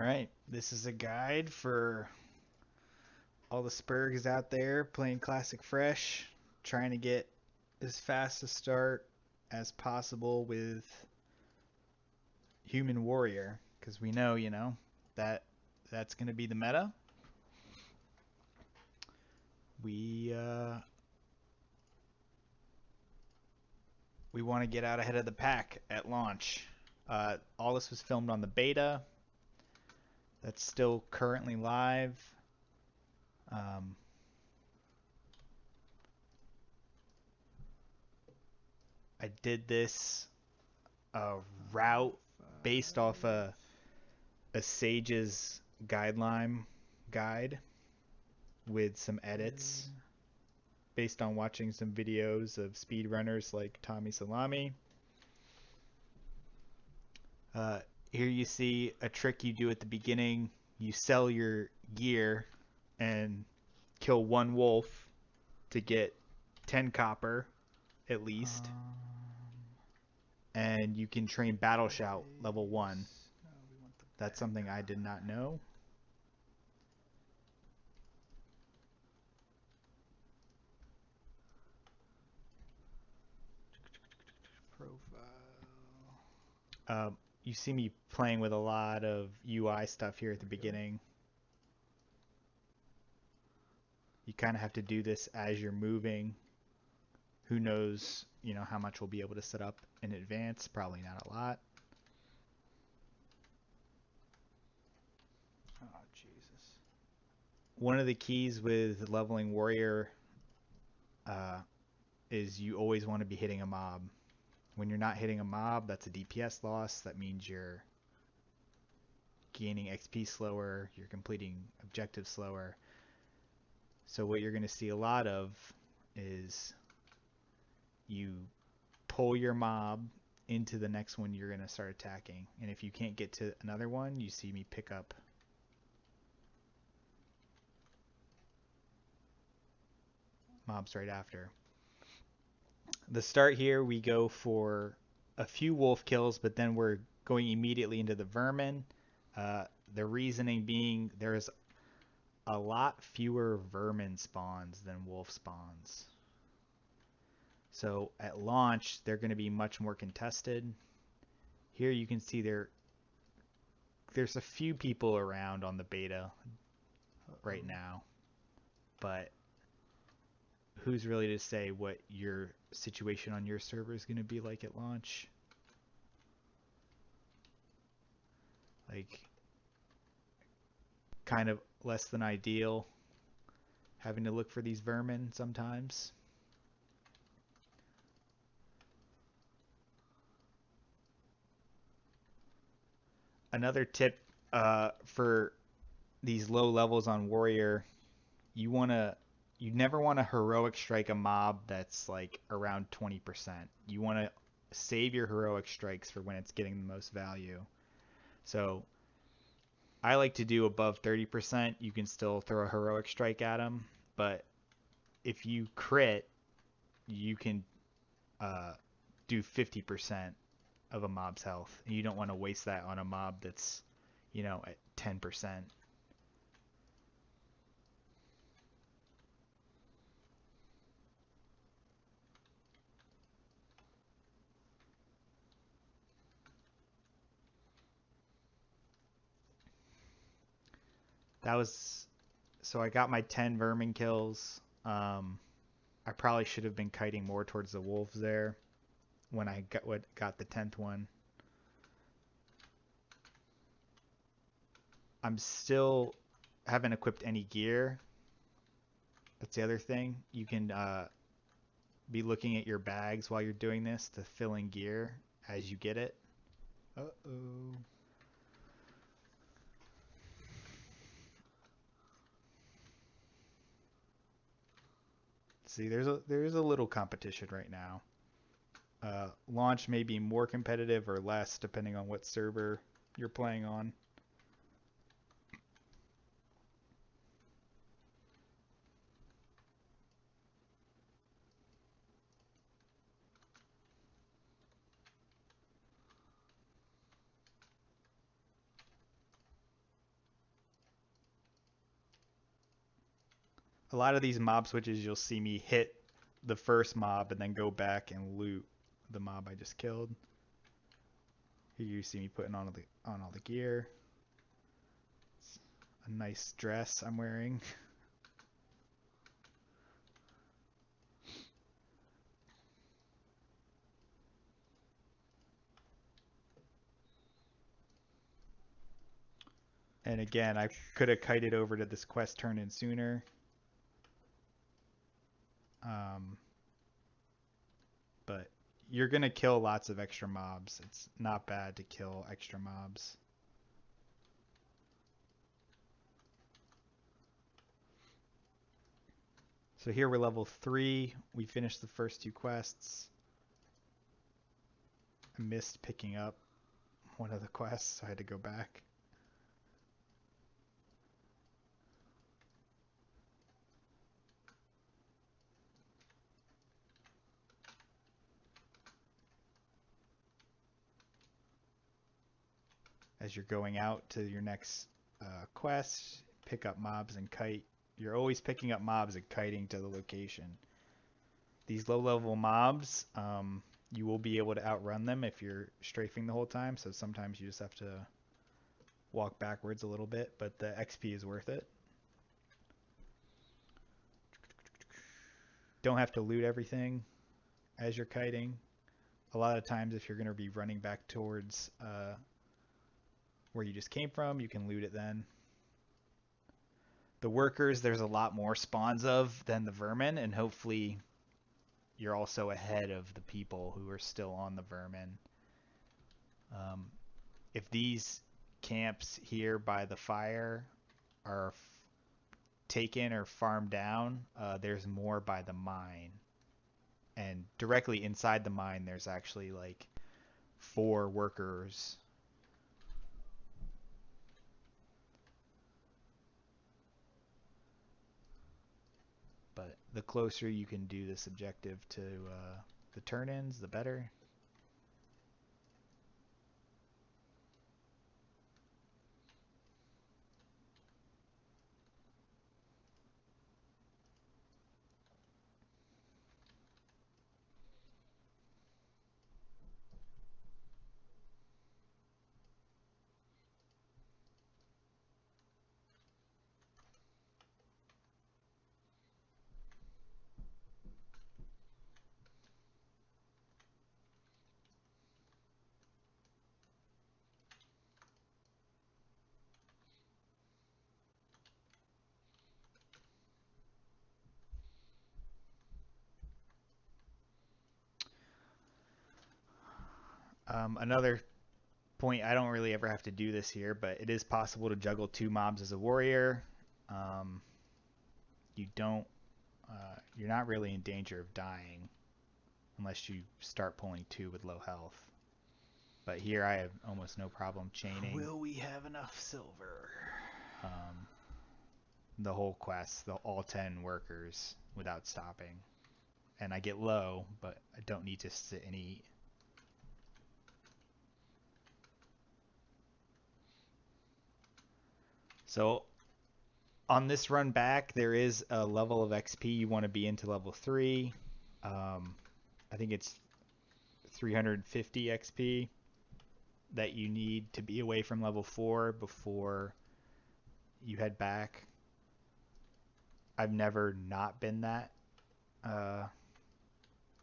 All right, this is a guide for all the Spurgs out there playing Classic Fresh, trying to get as fast a start as possible with Human Warrior, because we know, that that's going to be the meta. We uh, we want to get out ahead of the pack at launch. All this was filmed on the beta. That's still currently live. Um, I did this route based off a Sage's guideline guide with some edits based on watching some videos of speedrunners like Tommy Salami. Uh, Here you see a trick you do at the beginning. You sell your gear and kill one wolf to get 10 copper at least. And you can train Battle Shout level 1. That's something I did not know. You see me playing with a lot of UI stuff here at the beginning. You kind of have to do this as you're moving. Who knows, how much we'll be able to set up in advance. Probably not a lot. Oh, Jesus. One of the keys with leveling Warrior is you always want to be hitting a mob. When you're not hitting a mob, that's a DPS loss. That means you're gaining XP slower, you're completing objectives slower. So what you're going to see a lot of is you pull your mob into the next one you're going to start attacking. And if you can't get to another one, you see me pick up mobs right after. The start here, we go for a few wolf kills, but then we're going immediately into the vermin. The reasoning being there's a lot fewer vermin spawns than wolf spawns. So at launch, they're going to be much more contested. Here you can see there's a few people around on the beta right now, but who's really to say what your situation on your server is going to be like at launch? Like, kind of less than ideal, having to look for these vermin sometimes. Another tip for these low levels on Warrior, you never want to heroic strike a mob that's like around 20%. You want to save your heroic strikes for when it's getting the most value. So I like to do above 30%. You can still throw a heroic strike at them, but if you crit, you can do 50% of a mob's health. And you don't want to waste that on a mob that's, at 10%. That was so I got my 10 vermin kills. I probably should have been kiting more towards the wolves there when I got the 10th one. I'm still haven't equipped any gear. That's the other thing. You can be looking at your bags while you're doing this to fill in gear as you get it. Uh-oh. See, there's a little competition right now. Launch may be more competitive or less depending on what server you're playing on. A lot of these mob switches, you'll see me hit the first mob and then go back and loot the mob I just killed. Here you see me putting on all the gear. It's a nice dress I'm wearing. And again, I could have kited over to this quest turn in sooner. But you're going to kill lots of extra mobs. It's not bad to kill extra mobs. So here we're level 3. We finished the first 2 quests. I missed picking up one of the quests, so I had to go back. As you're going out to your next quest, pick up mobs and kite. You're always picking up mobs and kiting to the location. These low-level mobs, you will be able to outrun them if you're strafing the whole time, so sometimes you just have to walk backwards a little bit, but the XP is worth it. Don't have to loot everything as you're kiting. A lot of times if you're going to be running back towards where you just came from, you can loot it then. The workers, there's a lot more spawns of than the vermin, and hopefully you're also ahead of the people who are still on the vermin. If these camps here by the fire are taken or farmed down, there's more by the mine. And directly inside the mine, there's actually like 4 workers. But the closer you can do this objective to the turn-ins, the better. Another point, I don't really ever have to do this here, but it is possible to juggle 2 mobs as a warrior. You don't, you're not really in danger of dying unless you start pulling 2 with low health. But here I have almost no problem chaining. Will we have enough silver? The whole quest, all 10 workers without stopping. And I get low, but I don't need to sit and eat. So on this run back, there is a level of XP you want to be into level 3. I think it's 350 XP that you need to be away from level 4 before you head back. I've never not been that,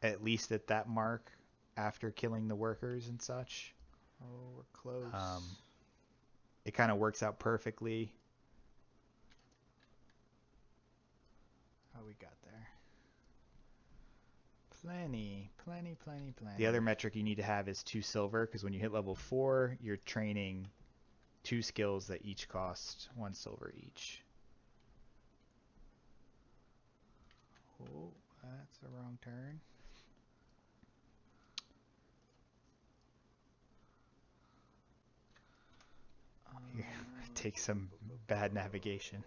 at least at that mark after killing the workers and such. Oh, we're close. It kind of works out perfectly. How we got there? Plenty. The other metric you need to have is 2 silver, because when you hit level 4, you're training 2 skills that each cost 1 silver each. Oh, that's a wrong turn. Here, take some bad navigation.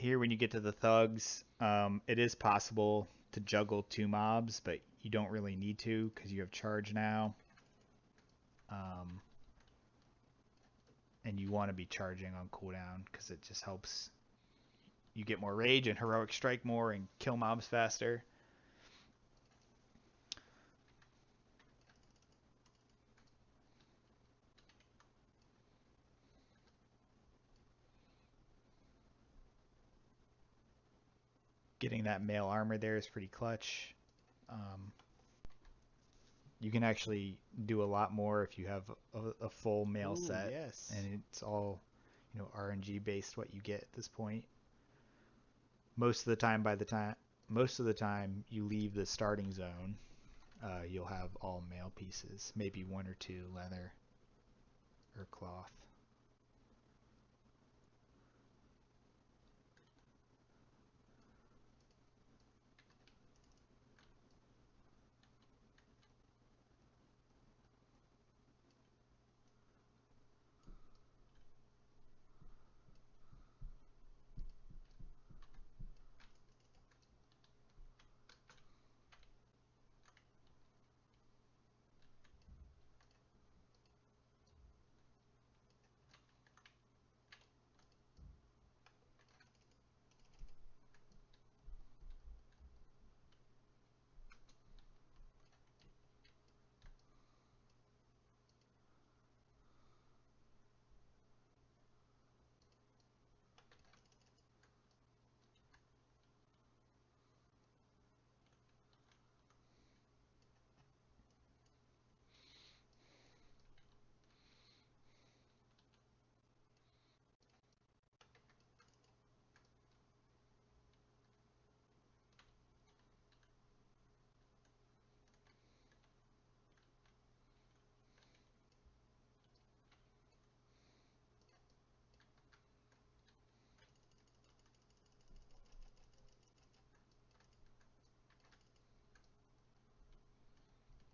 here when you get to the thugs, it is possible to juggle two mobs, but you don't really need to because you have charge now. Um, and you want to be charging on cooldown because it just helps you get more rage and heroic strike more and kill mobs faster. Getting that mail armor there is pretty clutch. Um, you can actually do a lot more if you have a full mail Ooh, set, yes. and it's all RNG based what you get at this point. Most of the time, most of the time you leave the starting zone, you'll have all mail pieces, maybe one or two leather or cloth.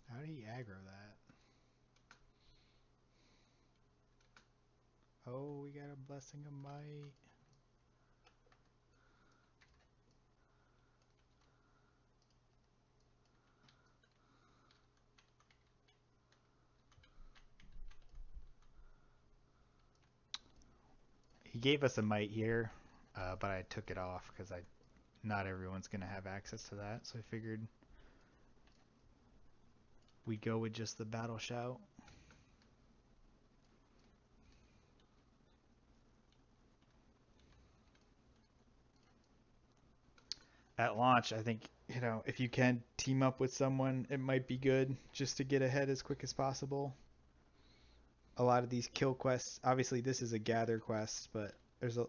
How did he aggro that? Oh, we got a blessing of might. He gave us a might here, but I took it off because I not everyone's gonna have access to that, so I figured we go with just the battle shout. At launch, I think, if you can team up with someone, it might be good just to get ahead as quick as possible. A lot of these kill quests, obviously this is a gather quest, but there's a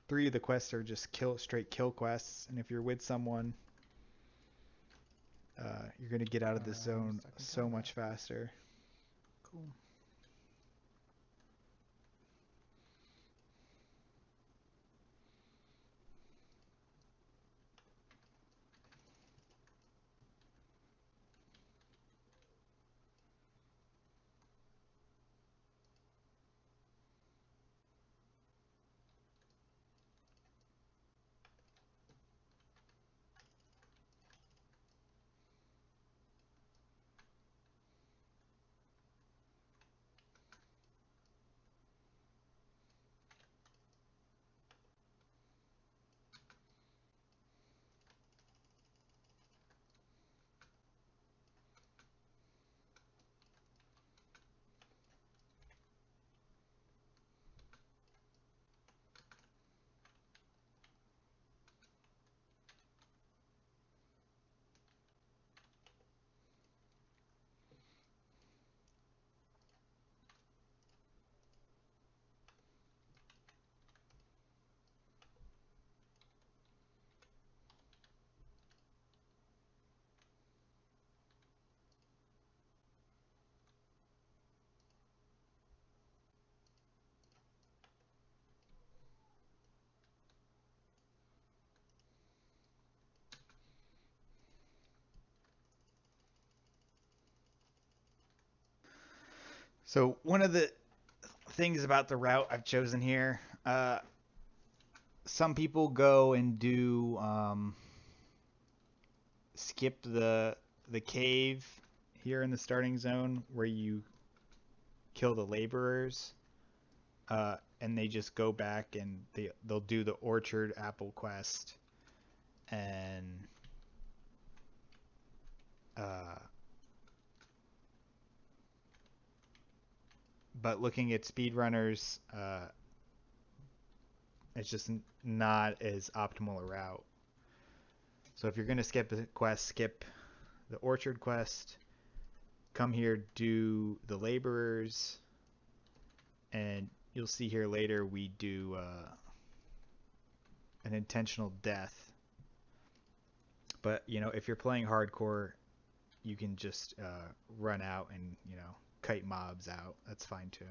three of the quests are just straight kill quests, and if you're with someone, you're gonna get out of this I'm zone stuck in so combat. much faster. Cool. So one of the things about the route I've chosen here, some people go and do skip the cave here in the starting zone where you kill the laborers, and they just go back and they'll do the orchard apple quest, and uh, but looking at speedrunners, it's just not as optimal a route. So if you're gonna skip the quest, skip the orchard quest, come here, do the laborers, and you'll see here later we do an intentional death. But if you're playing hardcore, you can just run out and kite mobs out. That's fine too.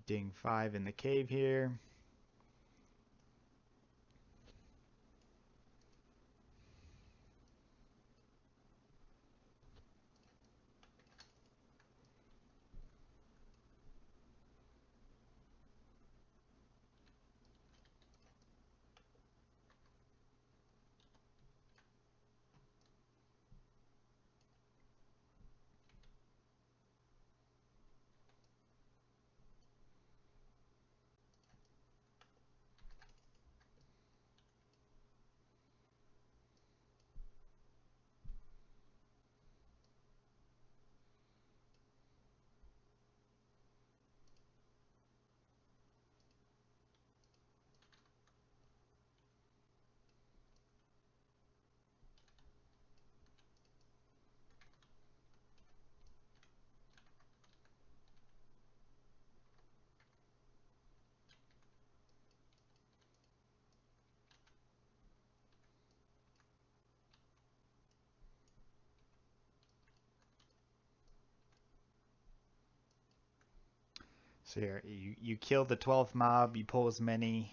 Ding 5 in the cave here. So here, you kill the 12th mob, you pull as many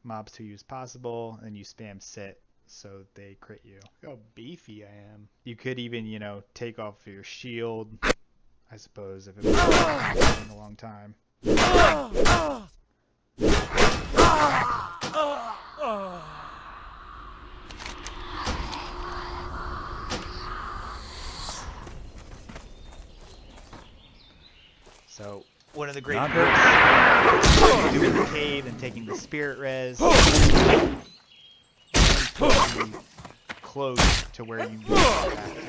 mobs to you as possible, and you spam sit so they crit you. Look how beefy I am. You could even, take off your shield, I suppose, if it was in a long time. So one of the great perks of doing the cave and taking the spirit res close to where you need to go back to,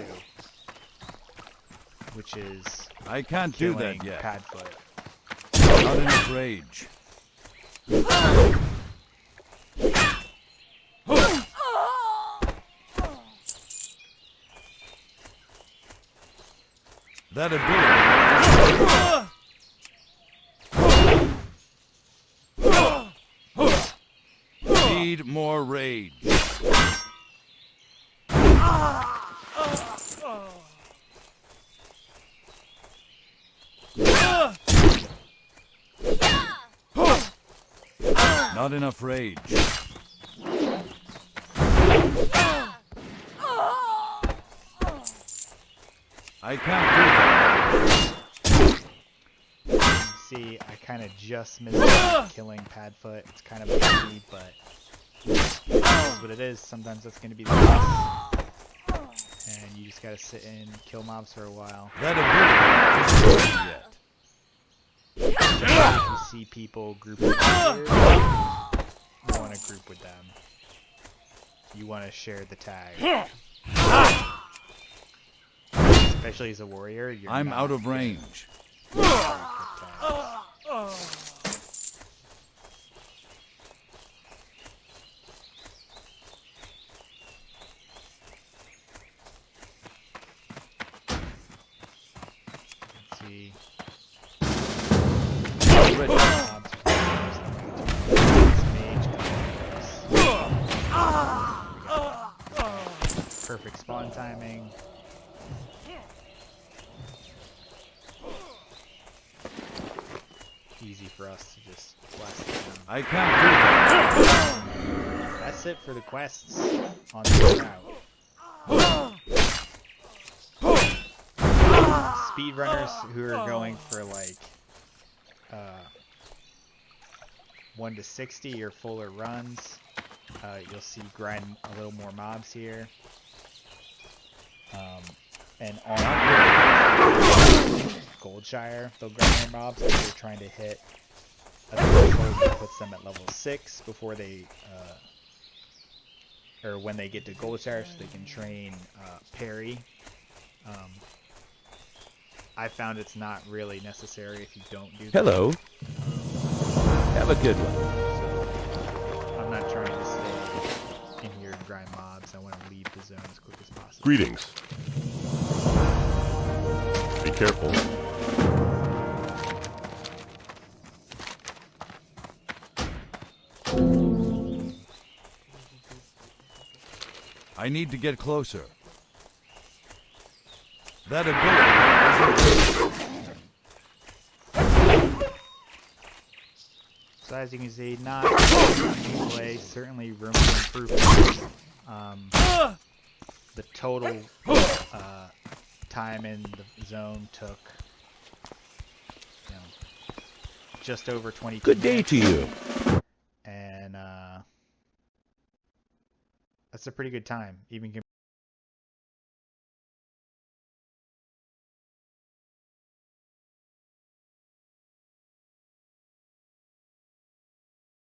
which is I can't do that yet. Padfoot. Not enough rage. That ability. Need more rage. Not enough rage. I can't do that. See, I kind of just missed killing Padfoot. It's kind of tricky, but it is what it is. Sometimes that's going to be the case. And you just got to sit and kill mobs for a while. That ability isn't yet. If you see people grouping together, you want to group with them. You want to share the tag. Especially as a warrior, you're I'm not out of gonna range. get very quick tags. Let's see. Ready. Mobs, mage combos. Perfect spawn timing. Easy for us to just blast it down. I can't do that. That's it for the quests on this route. Speedrunners who are going for like 1 to 60 or fuller runs, you'll see grind a little more mobs here. And on Goldshire, they'll grind more mobs if they're trying to hit a threshold that puts them at level 6 before they, or when they get to Goldshire, so they can train parry. I found it's not really necessary if you don't do that. Hello. Have a good one. So I'm not trying to stay in here and grind mobs. I want to leave the zone as quick as possible. Greetings. Be careful. I need to get closer. That ability So as you can see, not new play, certainly room for improvement. The total time in the zone took, just over 22 Good day to minutes. you. And that's a pretty good time, even